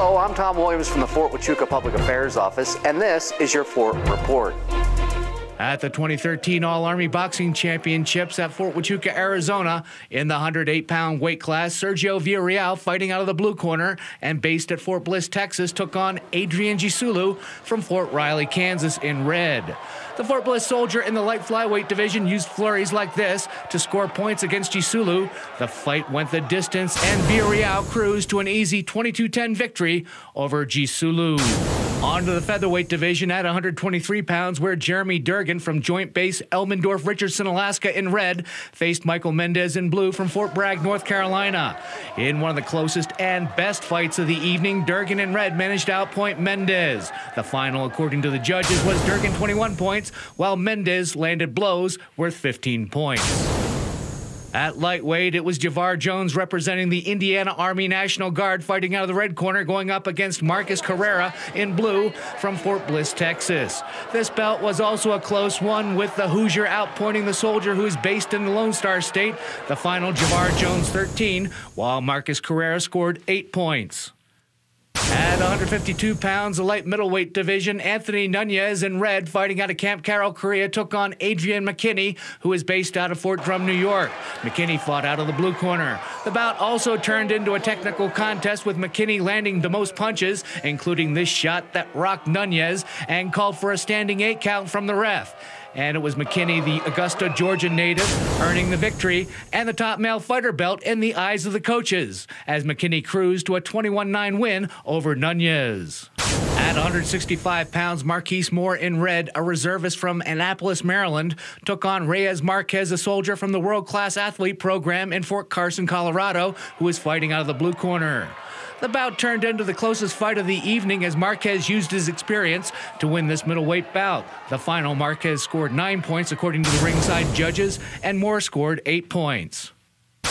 Hello, I'm Tom Williams from the Fort Huachuca Public Affairs Office, and this is your Fort Report. At the 2013 All-Army Boxing Championships at Fort Huachuca, Arizona, in the 108-pound weight class, Sergio Villarreal, fighting out of the blue corner and based at Fort Bliss, Texas, took on Adrian Gisulu from Fort Riley, Kansas, in red. The Fort Bliss soldier in the light flyweight division used flurries like this to score points against Gisulu. The fight went the distance, and Villarreal cruised to an easy 22-10 victory over Gisulu. On to the featherweight division at 123 pounds, where Jeremy Durgan from Joint Base Elmendorf, Richardson, Alaska, in red, faced Michael Mendez in blue from Fort Bragg, North Carolina. In one of the closest and best fights of the evening, Durgan in red managed to outpoint Mendez. The final, according to the judges, was Durgan 21 points, while Mendez landed blows worth 15 points. At lightweight, it was Javar Jones representing the Indiana Army National Guard fighting out of the red corner, going up against Marcus Carrera in blue from Fort Bliss, Texas. This bout was also a close one, with the Hoosier outpointing the soldier who is based in the Lone Star State. The final, Javar Jones 13, while Marcus Carrera scored 8 points. At 152 pounds, the light middleweight division, Anthony Nunez in red, fighting out of Camp Carroll, Korea, took on Adrian McKinney, who is based out of Fort Drum, New York. McKinney fought out of the blue corner. The bout also turned into a technical contest, with McKinney landing the most punches, including this shot that rocked Nunez and called for a standing 8 count from the ref. And it was McKinney, the Augusta, Georgia native, earning the victory and the top male fighter belt in the eyes of the coaches, as McKinney cruised to a 21-9 win over Nunez. At 165 pounds, Marquis Moore in red, a reservist from Annapolis, Maryland, took on Reyes Marquez, a soldier from the world-class athlete program in Fort Carson, Colorado, who is fighting out of the blue corner. The bout turned into the closest fight of the evening, as Marquez used his experience to win this middleweight bout. The final, Marquez scored 9 points according to the ringside judges, and Moore scored 8 points.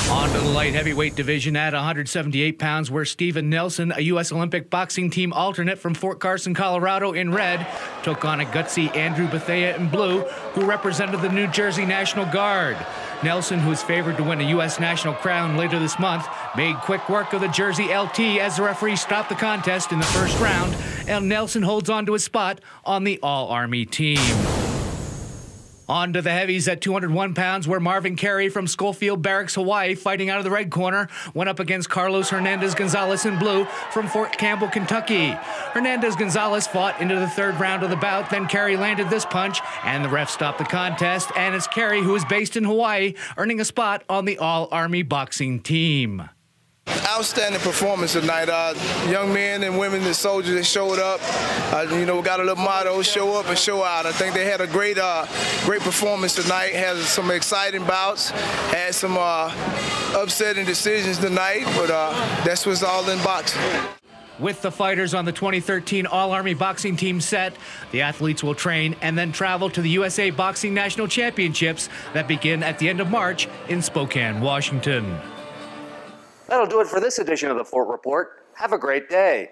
On to the light heavyweight division at 178 pounds, where Steven Nelson, a U.S. Olympic boxing team alternate from Fort Carson, Colorado, in red, took on a gutsy Andrew Bethea in blue, who represented the New Jersey National Guard. Nelson, who is favored to win a U.S. national crown later this month, made quick work of the Jersey LT as the referee stopped the contest in the first round, and Nelson holds on to his spot on the All-Army team. On to the heavies at 201 pounds, where Marvin Carey from Schofield Barracks, Hawaii, fighting out of the red corner, went up against Carlos Hernandez-Gonzalez in blue from Fort Campbell, Kentucky. Hernandez-Gonzalez fought into the third round of the bout, then Carey landed this punch, and the ref stopped the contest, and it's Carey, who is based in Hawaii, earning a spot on the All-Army boxing team. Outstanding performance tonight. Young men and women and soldiers that showed up. We got a little motto: show up and show out. I think they had a great performance tonight. Had some exciting bouts. Had some upsetting decisions tonight, but that's what's all in boxing. With the fighters on the 2013 All-Army boxing team set, the athletes will train and then travel to the USA Boxing National Championships that begin at the end of March in Spokane, Washington. That'll do it for this edition of the Fort Report. Have a great day.